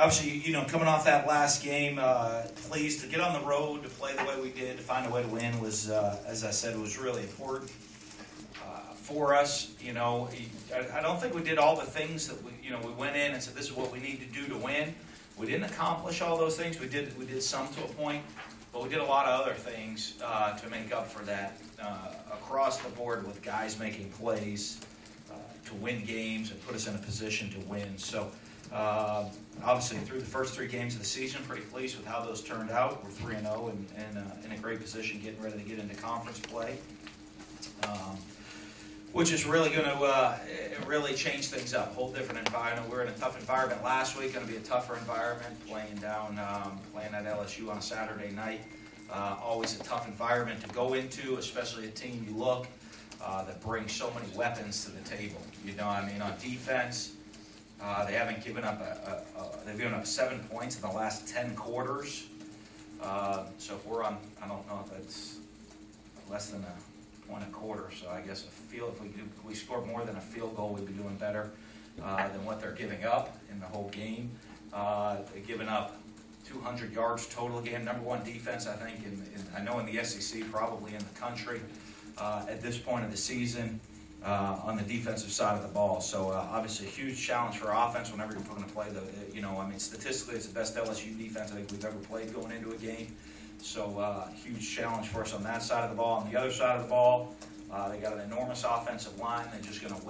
obviously, coming off that last game, pleased to get on the road, to play the way we did, to find a way to win was, as I said, was really important for us. I don't think we did all the things that we went in and said this is what we need to do to win. We didn't accomplish all those things. We did some to a point, but we did a lot of other things to make up for that across the board with guys making plays to win games and put us in a position to win. So obviously through the first 3 games of the season, pretty pleased with how those turned out. We're 3-0 and in a great position getting ready to get into conference play. Which is really going to really change things up. Whole different environment. We were in a tough environment last week. Going to be a tougher environment. Playing at LSU on a Saturday night. Always a tough environment to go into, especially a team you look that brings so many weapons to the table. On defense, they haven't given up. They've given up 7 points in the last 10 quarters. So if we're on, I don't know if it's less than a point a quarter, so I guess if we score more than a field goal, we'd be doing better than what they're giving up in the whole game. They've given up 200 yards total game, number 1 defense, I think, I know in the SEC, probably in the country at this point of the season on the defensive side of the ball. So obviously a huge challenge for offense whenever you're going to play statistically it's the best LSU defense I think we've ever played going into a game. So huge challenge for us on that side of the ball. On the other side of the ball, they got an enormous offensive line. They're just going to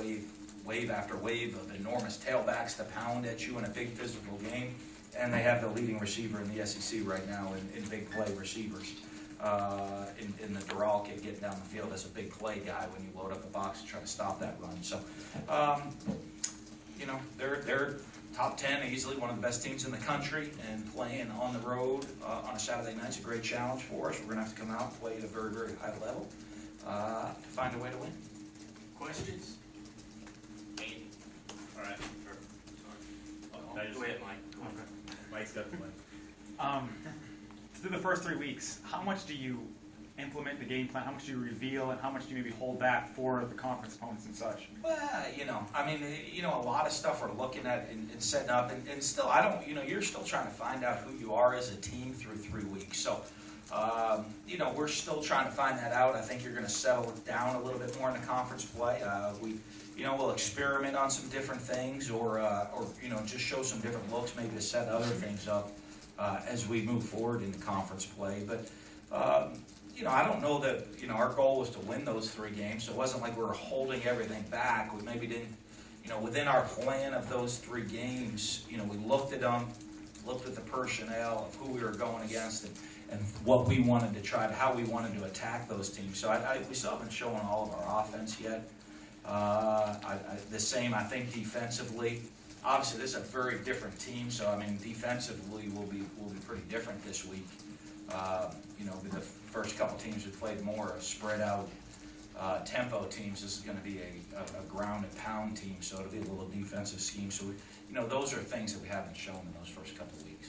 wave after wave of enormous tailbacks to pound at you in a big physical game. And they have the leading receiver in the SEC right now in big play receivers. In the Doral kid getting down the field as a big play guy when you load up the box and try to stop that run. So, they're top 10, easily one of the best teams in the country, and playing on the road on a Saturday night is a great challenge for us. We're going to have to come out and play at a very, very high level to find a way to win. Questions? Andy? All right, sure. Sorry. Go ahead, Mike. Mike's got the mic. Through the first 3 weeks, how much do you implement the game plan? How much do you reveal, and how much do you maybe hold back for the conference opponents and such? Well, a lot of stuff we're looking at and setting up, and still, you're still trying to find out who you are as a team through 3 weeks. So, we're still trying to find that out. I think you're going to settle down a little bit more in the conference play. We'll experiment on some different things, or just show some different looks, maybe to set other things up as we move forward in the conference play. But I don't know that, our goal was to win those 3 games, so it wasn't like we were holding everything back. We maybe didn't, within our plan of those 3 games, we looked at them, looked at the personnel of who we were going against and what we wanted to try, how we wanted to attack those teams. So we still haven't shown all of our offense yet. The same, I think, defensively. Obviously, this is a very different team, so, defensively we'll be pretty different this week. The first couple teams we played more spread out tempo teams. This is going to be a ground and pound team, so it'll be a little defensive scheme. So, those are things that we haven't shown in those first couple of weeks.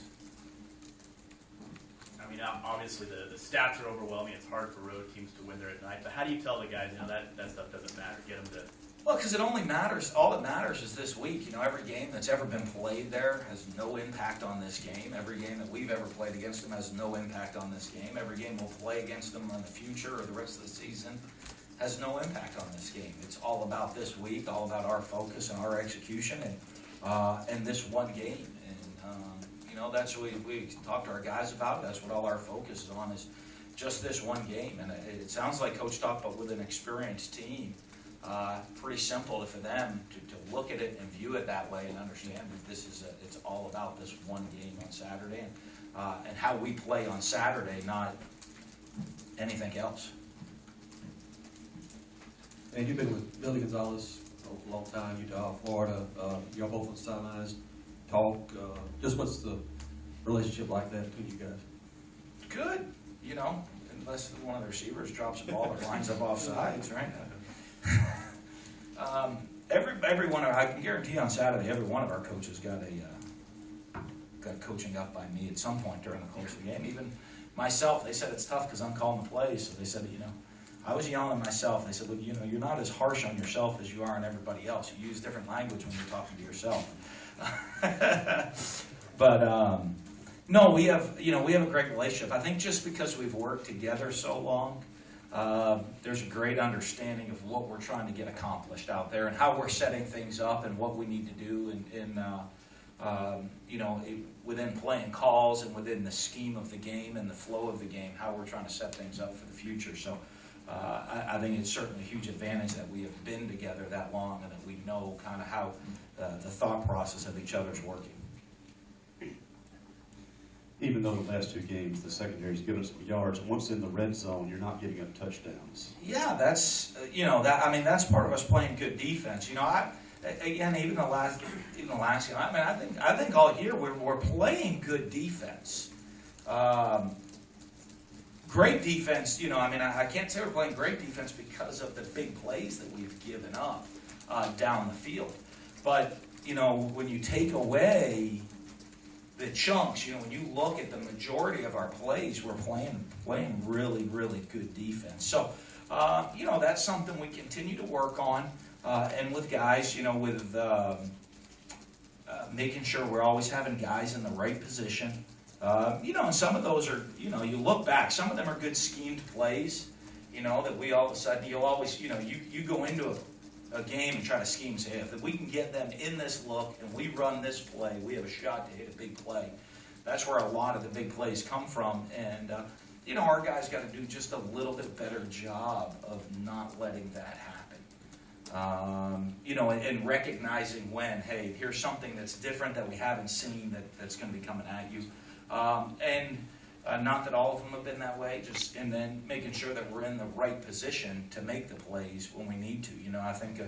Obviously the stats are overwhelming. It's hard for road teams to win there at night. But how do you tell the guys, that stuff doesn't matter? Get them to... Well, because it only matters, all that matters is this week. Every game that's ever been played there has no impact on this game. Every game that we've ever played against them has no impact on this game. Every game we'll play against them in the future or the rest of the season has no impact on this game. It's all about this week, all about our focus and our execution and this one game. And, that's what we talk to our guys about. That's what all our focus is on, is just this one game. And it sounds like Coach talked about with an experienced team. Pretty simple for them to look at it and view it that way and understand that it's all about this one game on Saturday and how we play on Saturday, not anything else. And you've been with Billy Gonzalez a long time, Utah, Florida. Y'all both on the sidelines talk. Just what's the relationship like that between you guys? Good, unless one of the receivers drops a ball or lines up off sides, right? Every one of, I can guarantee on Saturday, every one of our coaches got coaching up by me at some point during the course of the game. Even myself, they said it's tough because I'm calling the plays. So they said, I was yelling at myself. They said, well, you're not as harsh on yourself as you are on everybody else. You use different language when you're talking to yourself. But no, we have a great relationship. I think just because we've worked together so long, there's a great understanding of what we're trying to get accomplished out there and how we're setting things up and what we need to do within playing calls and within the scheme of the game and the flow of the game, how we're trying to set things up for the future. So I think it's certainly a huge advantage that we have been together that long and that we know kind of how the thought process of each other's working. Even though the last two games, the secondary's given us some yards, once in the red zone, you're not giving up touchdowns. Yeah, that's that's part of us playing good defense. Even the last game. I think all year we're playing good defense. Great defense. I can't say we're playing great defense because of the big plays that we've given up down the field. But when you take away the chunks, when you look at the majority of our plays, we're playing really, really good defense. So, that's something we continue to work on, and with guys, with making sure we're always having guys in the right position. And some of those are, you look back, some of them are good schemed plays, that we all of a sudden, you'll always, you go into a game and try to scheme and say, if we can get them in this look and we run this play, we have a shot to hit a big play. That's where a lot of the big plays come from. And, our guys got to do just a little bit better job of not letting that happen. And recognizing when, hey, here's something that's different that we haven't seen that's going to be coming at you. Not that all of them have been that way, and then making sure that we're in the right position to make the plays when we need to. I think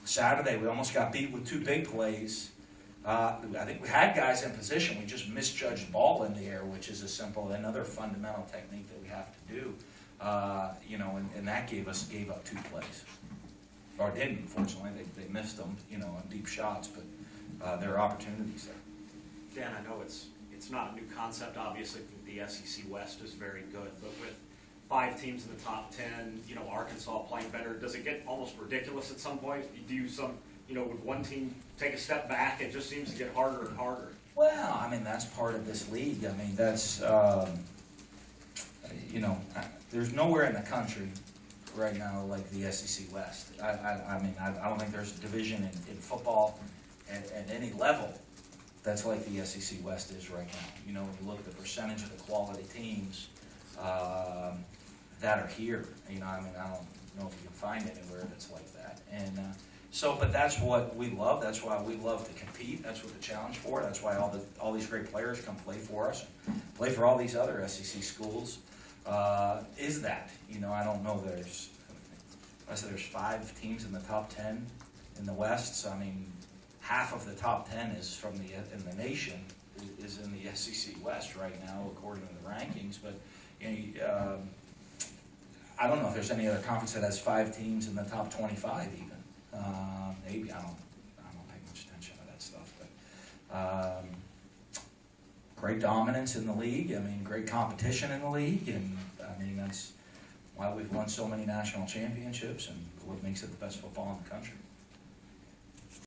Saturday we almost got beat with two big plays. I think we had guys in position. We just misjudged ball in the air, which is another fundamental technique that we have to do. And that gave up two plays. Or didn't, unfortunately. They missed them, on deep shots, but there are opportunities there. Dan, I know it's not a new concept. Obviously, the SEC West is very good, but with 5 teams in the top 10, Arkansas playing better, does it get almost ridiculous at some point? Would one team take a step back? It just seems to get harder and harder. Well, that's part of this league. That's there's nowhere in the country right now like the SEC West. I don't think there's a division in football at any level that's like the SEC West is right now. When you look at the percentage of the quality teams that are here, I don't know if you can find anywhere that's like that. And but that's what we love. That's why we love to compete. That's what the challenge for. That's why all these great players come play for us, play for all these other SEC schools. Is that I don't know. There's 5 teams in the top 10 in the West. So half of the top 10 is in the nation is in the SEC West right now, according to the rankings. But I don't know if there's any other conference that has 5 teams in the top 25 even. Maybe I don't pay much attention to that stuff. But great dominance in the league. Great competition in the league, and that's why we've won so many national championships and what makes it the best football in the country.